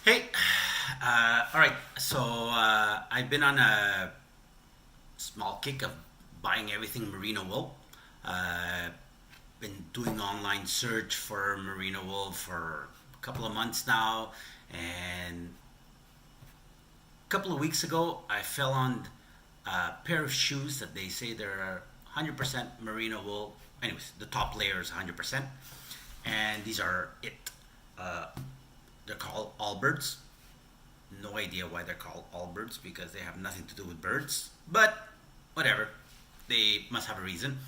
Hey, all right. So I've been on a small kick of buying everything merino wool. Been doing online search for merino wool for a couple of months now, and a couple of weeks ago I fell on a pair of shoes that they say they're 100% merino wool. Anyways, the top layer is 100%, and these are it. Uh, they're called Allbirds. No idea why they're called Allbirds because they have nothing to do with birds. But whatever, they must have a reason.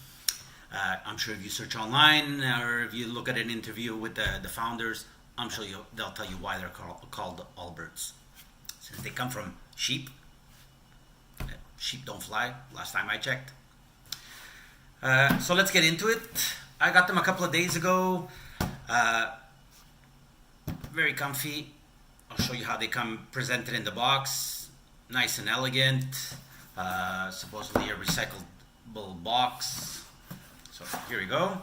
I'm sure if you search online or if you look at an interview with the founders, I'm sure they'll tell you why they're called Allbirds. Since they come from sheep. Sheep don't fly, last time I checked. So let's get into it. I got them a couple of days ago. Uh, Very comfy. I'll show you how they come presented in the box. Nice and elegant. Supposedly a recyclable box. So here we go.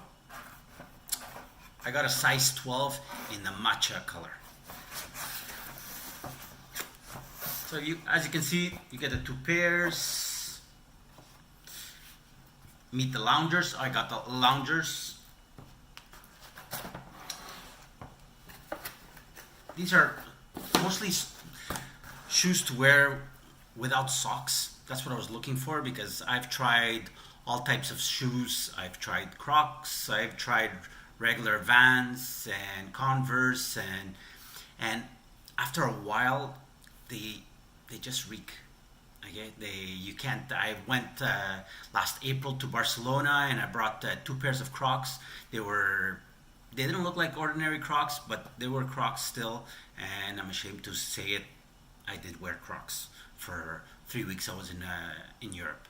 I got a size 12 in the matcha color. So as you can see, you get the two pairs. Meet the loungers. I got the loungers. These are mostly shoes to wear without socks. That's what I was looking for because I've tried all types of shoes. I've tried Crocs, I've tried regular Vans and Converse, and after a while they just reek. Okay, you can't. I went last April to Barcelona and I brought two pairs of Crocs. They didn't look like ordinary Crocs, but they were Crocs still. And I'm ashamed to say it, I did wear Crocs for 3 weeks. I was in Europe.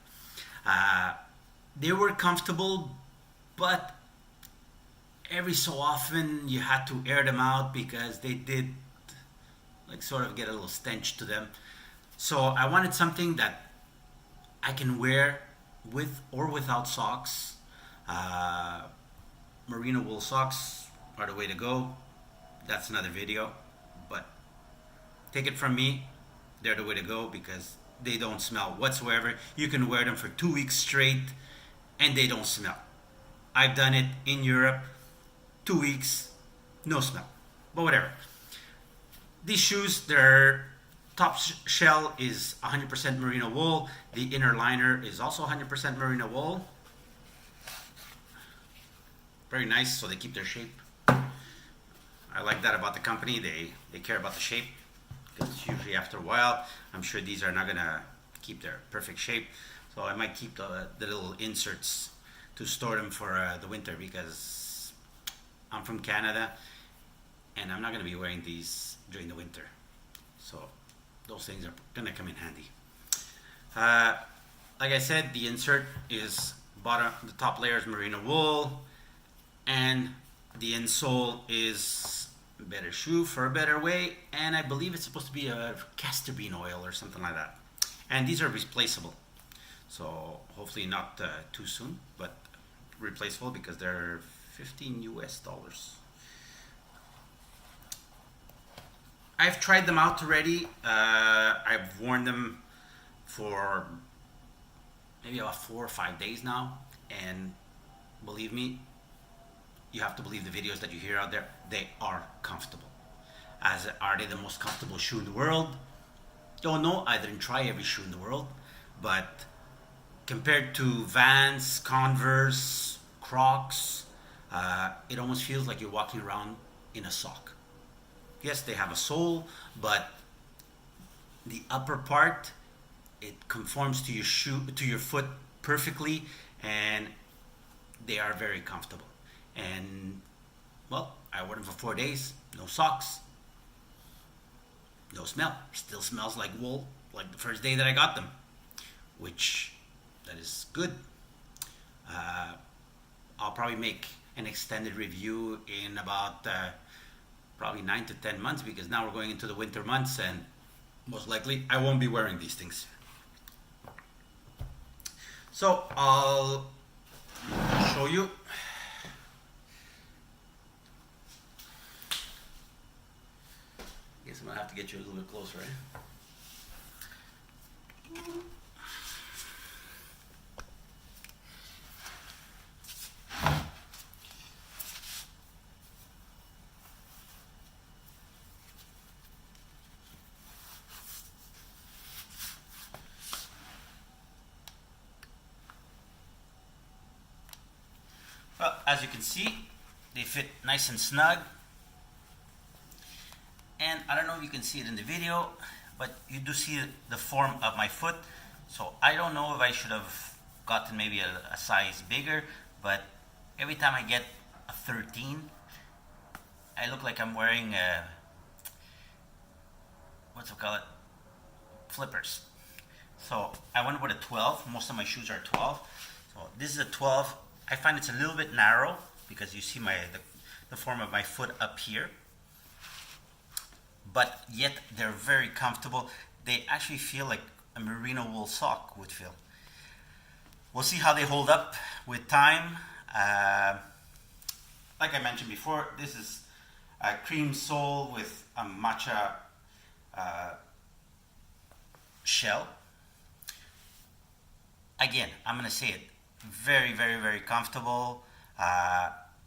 They were comfortable, but every so often you had to air them out because they did like sort of get a little stench to them. So I wanted something that I can wear with or without socks. Uh, Merino wool socks are the way to go. That's another video, but take it from me, they're the way to go because they don't smell whatsoever. You can wear them for 2 weeks straight and they don't smell. I've done it in Europe, 2 weeks, no smell, but whatever. These shoes, their top shell is 100% merino wool. The inner liner is also 100% merino wool. Very nice, so they keep their shape. I like that about the company. They care about the shape because usually after a while, I'm sure these are not gonna keep their perfect shape. So I might keep the little inserts to store them for the winter because I'm from Canada and I'm not gonna be wearing these during the winter. So those things are gonna come in handy. Like I said, the insert is the top layer is merino wool, and the insole is better shoe for a better way, and I believe it's supposed to be a castor bean oil or something like that. And these are replaceable, so hopefully not too soon, but replaceable because they're $15 US. I've tried them out already. I've worn them for maybe about 4 or 5 days now, and believe me, you have to believe the videos that you hear out there. They are comfortable. Are they the most comfortable shoe in the world? Don't know. I didn't try every shoe in the world, but compared to Vans, Converse, Crocs, it almost feels like you're walking around in a sock. Yes, they have a sole, but the upper part, it conforms to your foot perfectly, and they are very comfortable. And well, I wore them for 4 days, no socks, no smell. Still smells like wool, like the first day that I got them, which that is good. I'll probably make an extended review in about probably 9 to 10 months because now we're going into the winter months and most likely I won't be wearing these things. So I'll show you. guess I'm gonna have to get you a little bit closer, right? Well, as you can see, they fit nice and snug. And I don't know if you can see it in the video, but you do see the form of my foot. So I don't know if I should have gotten maybe a size bigger, but every time I get a 13, I look like I'm wearing what's it called? Flippers. So I went with a 12. Most of my shoes are 12. So this is a 12. I find it's a little bit narrow because you see the form of my foot up here. But yet they're very comfortable. They actually feel like a merino wool sock would feel. We'll see how they hold up with time. Like I mentioned before, this is a cream sole with a matcha shell. Again, I'm gonna say it, very, very, very comfortable.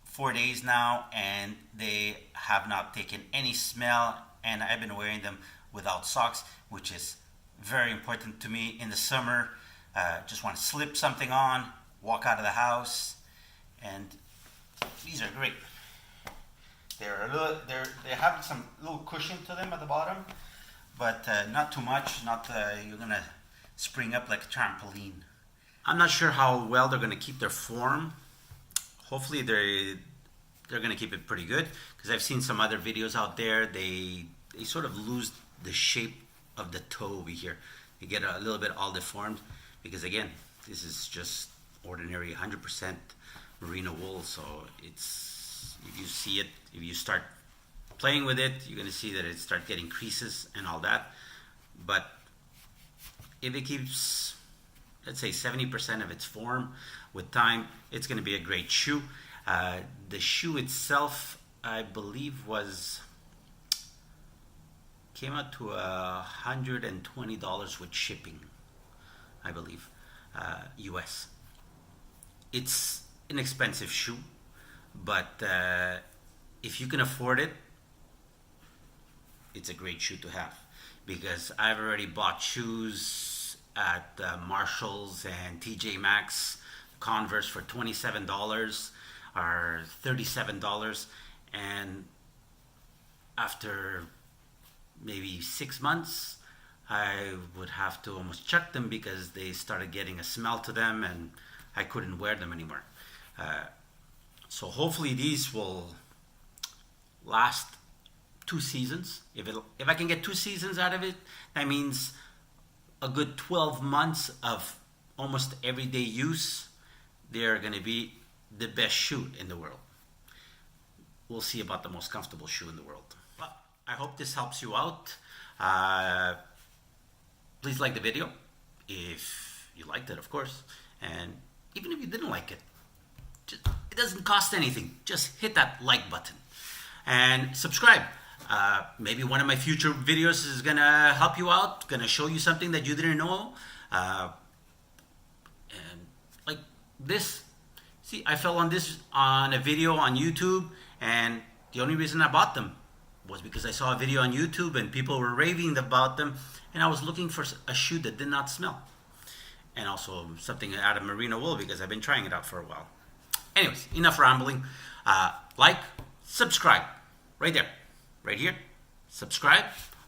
4 days now, and they have not taken any smell, and I've been wearing them without socks, which is very important to me in the summer. Just want to slip something on, walk out of the house, and these are great. They have some little cushion to them at the bottom, but not too much. Not you're gonna spring up like a trampoline. I'm not sure how well they're gonna keep their form. Hopefully they're gonna keep it pretty good, because I've seen some other videos out there. They sort of lose the shape of the toe over here. They get a little bit all deformed, because again, this is just ordinary 100% merino wool. So it's, if you see it, if you start playing with it, you're gonna see that it start getting creases and all that. But if it keeps, let's say 70% of its form, with time, it's going to be a great shoe. The shoe itself, I believe, came out to $120 with shipping, I believe, US. It's an expensive shoe, but if you can afford it, it's a great shoe to have, because I've already bought shoes at Marshalls and TJ Maxx, Converse for $27 or $37, and after maybe 6 months I would have to almost chuck them because they started getting a smell to them and I couldn't wear them anymore. So hopefully these will last 2 seasons. If I can get 2 seasons out of it, that means a good 12 months of almost everyday use. They're going to be the best shoe in the world. We'll see about the most comfortable shoe in the world. But I hope this helps you out. Please like the video if you liked it, of course. And even if you didn't like it, it doesn't cost anything. Just hit that like button and subscribe. Maybe one of my future videos is gonna help you out, gonna show you something that you didn't know. And like this, see, I fell on this on a video on YouTube, and the only reason I bought them was because I saw a video on YouTube and people were raving about them, and I was looking for a shoe that did not smell, and also something out of merino wool because I've been trying it out for a while. Anyways, enough rambling. Like, subscribe, right there, right here. Subscribe,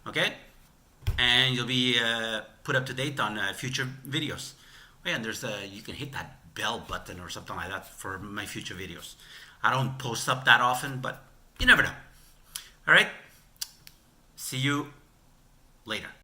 okay? And you'll be put up to date on future videos. Oh, yeah, and there's you can hit that bell button or something like that for my future videos. I don't post up that often, but you never know. All right? See you later.